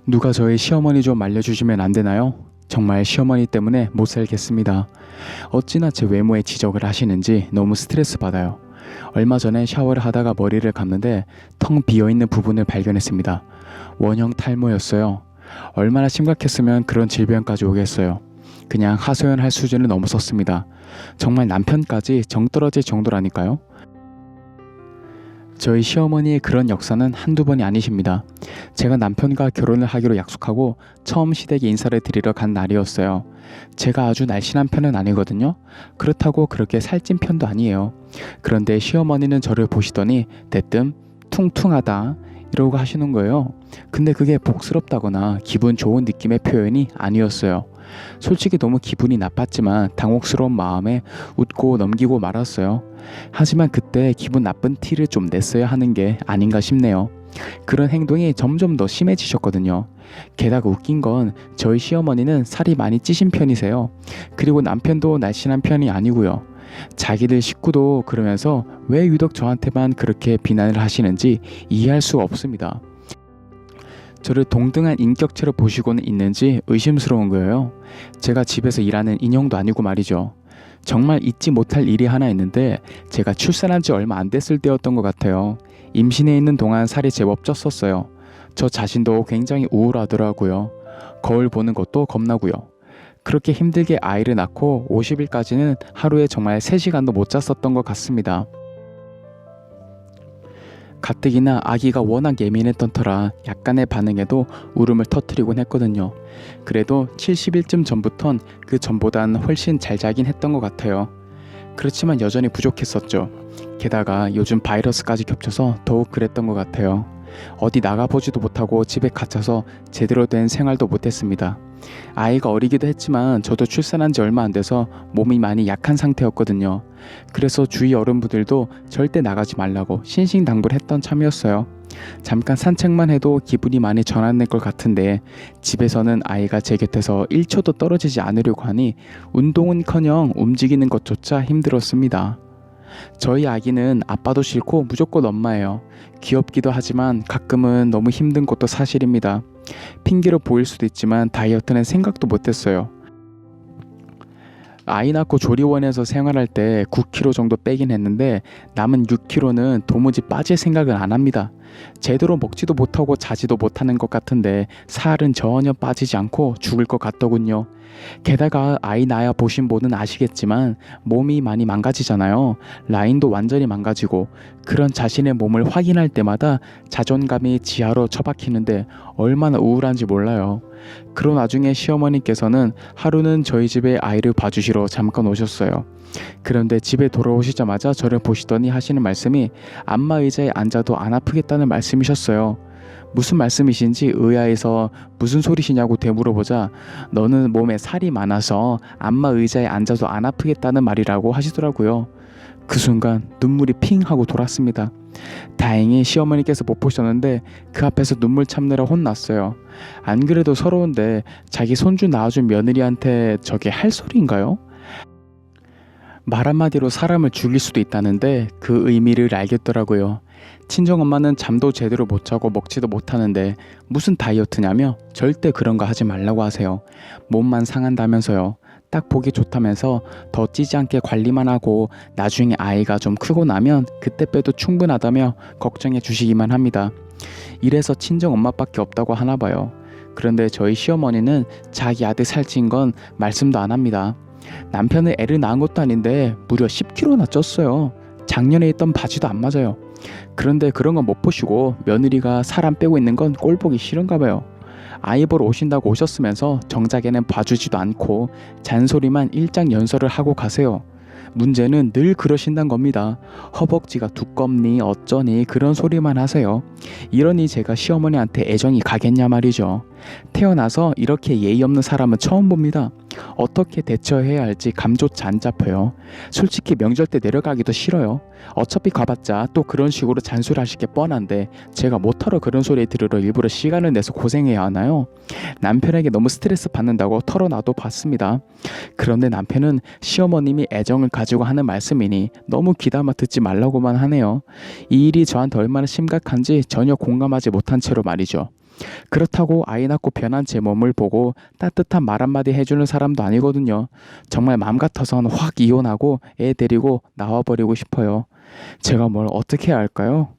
누가 저희 시어머니 좀 알려주시면 안 되나요? 정말 시어머니 때문에 못 살겠습니다. 어찌나 제 외모에 지적을 하시는지 너무 스트레스 받아요. 얼마 전에 샤워를 하다가 머리를 감는데 텅 비어있는 부분을 발견했습니다. 원형 탈모였어요. 얼마나 심각했으면 그런 질병까지 오겠어요. 그냥 하소연할 수준을 넘어섰습니다. 정말 남편까지 정 떨어질 정도라니까요. 저희 시어머니의 그런 역사는 한두 번이 아니십니다. 제가 남편과 결혼을 하기로 약속하고 처음 시댁에 인사를 드리러 간 날이었어요. 제가 아주 날씬한 편은 아니거든요. 그렇다고 그렇게 살찐 편도 아니에요. 그런데 시어머니는 저를 보시더니 대뜸 퉁퉁하다 이러고 하시는 거예요. 근데 그게 복스럽다거나 기분 좋은 느낌의 표현이 아니었어요. 솔직히 너무 기분이 나빴지만 당혹스러운 마음에 웃고 넘기고 말았어요. 하지만 그때 기분 나쁜 티를 좀 냈어야 하는 게 아닌가 싶네요. 그런 행동이 점점 더 심해지셨거든요. 게다가 웃긴 건 저희 시어머니는 살이 많이 찌신 편이세요. 그리고 남편도 날씬한 편이 아니고요. 자기들 식구도 그러면서 왜 유독 저한테만 그렇게 비난을 하시는지 이해할 수가 없습니다. 저를 동등한 인격체로 보시고는 있는지 의심스러운 거예요. 제가 집에서 일하는 인형도 아니고 말이죠. 정말 잊지 못할 일이 하나 있는데 제가 출산한 지 얼마 안 됐을 때였던 것 같아요. 임신해 있는 동안 살이 제법 쪘었어요. 저 자신도 굉장히 우울하더라고요. 거울 보는 것도 겁나고요. 그렇게 힘들게 아이를 낳고 50일까지는 하루에 정말 3시간도 못 잤었던 것 같습니다. 가뜩이나 아기가 워낙 예민했던 터라 약간의 반응에도 울음을 터뜨리곤 했거든요. 그래도 70일쯤 전부턴 그 전보단 훨씬 잘 자긴 했던 것 같아요. 그렇지만 여전히 부족했었죠. 게다가 요즘 바이러스까지 겹쳐서 더욱 그랬던 것 같아요. 어디 나가보지도 못하고 집에 갇혀서 제대로 된 생활도 못했습니다. 아이가 어리기도 했지만 저도 출산한 지 얼마 안 돼서 몸이 많이 약한 상태였거든요. 그래서 주위 어른분들도 절대 나가지 말라고 신신당부했던 참이었어요. 잠깐 산책만 해도 기분이 많이 전환될 것 같은데 집에서는 아이가 제 곁에서 1초도 떨어지지 않으려고 하니 운동은커녕 움직이는 것조차 힘들었습니다. 저희 아기는 아빠도 싫고 무조건 엄마예요. 귀엽기도 하지만 가끔은 너무 힘든 것도 사실입니다. 핑계로 보일 수도 있지만 다이어트는 생각도 못했어요. 아이 낳고 조리원에서 생활할 때 9kg 정도 빼긴 했는데 남은 6kg는 도무지 빠질 생각을 안 합니다. 제대로 먹지도 못하고 자지도 못하는 것 같은데 살은 전혀 빠지지 않고 죽을 것 같더군요. 게다가 아이 낳아 보신 분은 아시겠지만 몸이 많이 망가지잖아요. 라인도 완전히 망가지고 그런 자신의 몸을 확인할 때마다 자존감이 지하로 처박히는데 얼마나 우울한지 몰라요. 그런 와중에 시어머니께서는 하루는 저희 집에 아이를 봐주시러 잠깐 오셨어요. 그런데 집에 돌아오시자마자 저를 보시더니 하시는 말씀이 안마 의자에 앉아도 안 아프겠다는 말씀이셨어요. 무슨 말씀이신지 의아해서 무슨 소리시냐고 되물어보자 너는 몸에 살이 많아서 안마 의자에 앉아도 안 아프겠다는 말이라고 하시더라고요. 그 순간 눈물이 핑 하고 돌았습니다. 다행히 시어머니께서 못 보셨는데 그 앞에서 눈물 참느라 혼났어요. 안 그래도 서러운데 자기 손주 낳아준 며느리한테 저게 할 소리인가요? 말 한마디로 사람을 죽일 수도 있다는데 그 의미를 알겠더라고요. 친정엄마는 잠도 제대로 못 자고 먹지도 못하는데 무슨 다이어트냐며 절대 그런 거 하지 말라고 하세요. 몸만 상한다면서요. 딱 보기 좋다면서 더 찌지 않게 관리만 하고 나중에 아이가 좀 크고 나면 그때 빼도 충분하다며 걱정해 주시기만 합니다. 이래서 친정엄마밖에 없다고 하나 봐요. 그런데 저희 시어머니는 자기 아들 살찐 건 말씀도 안 합니다. 남편은 애를 낳은 것도 아닌데 무려 10kg나 쪘어요. 작년에 입던 바지도 안 맞아요. 그런데 그런 건 못 보시고 며느리가 사람 빼고 있는 건 꼴 보기 싫은가 봐요. 아이 보러 오신다고 오셨으면서 정작에는 봐주지도 않고 잔소리만 일장연설을 하고 가세요. 문제는 늘 그러신단 겁니다. 허벅지가 두껍니 어쩌니 그런 소리만 하세요. 이러니 제가 시어머니한테 애정이 가겠냐 말이죠. 태어나서 이렇게 예의 없는 사람은 처음 봅니다. 어떻게 대처해야 할지 감조차 안 잡혀요. 솔직히 명절 때 내려가기도 싫어요. 어차피 가봤자 또 그런 식으로 잔소리하실 게 뻔한데 제가 못하러 그런 소리 들으러 일부러 시간을 내서 고생해야 하나요? 남편에게 너무 스트레스 받는다고 털어놔도 봤습니다. 그런데 남편은 시어머님이 애정을 가지고 하는 말씀이니 너무 귀담아 듣지 말라고만 하네요. 이 일이 저한테 얼마나 심각한지 전혀 공감하지 못한 채로 말이죠. 그렇다고 아이 낳고 변한 제 몸을 보고 따뜻한 말 한마디 해주는 사람도 아니거든요. 정말 맘 같아선 확 이혼하고 애 데리고 나와버리고 싶어요. 제가 뭘 어떻게 해야 할까요?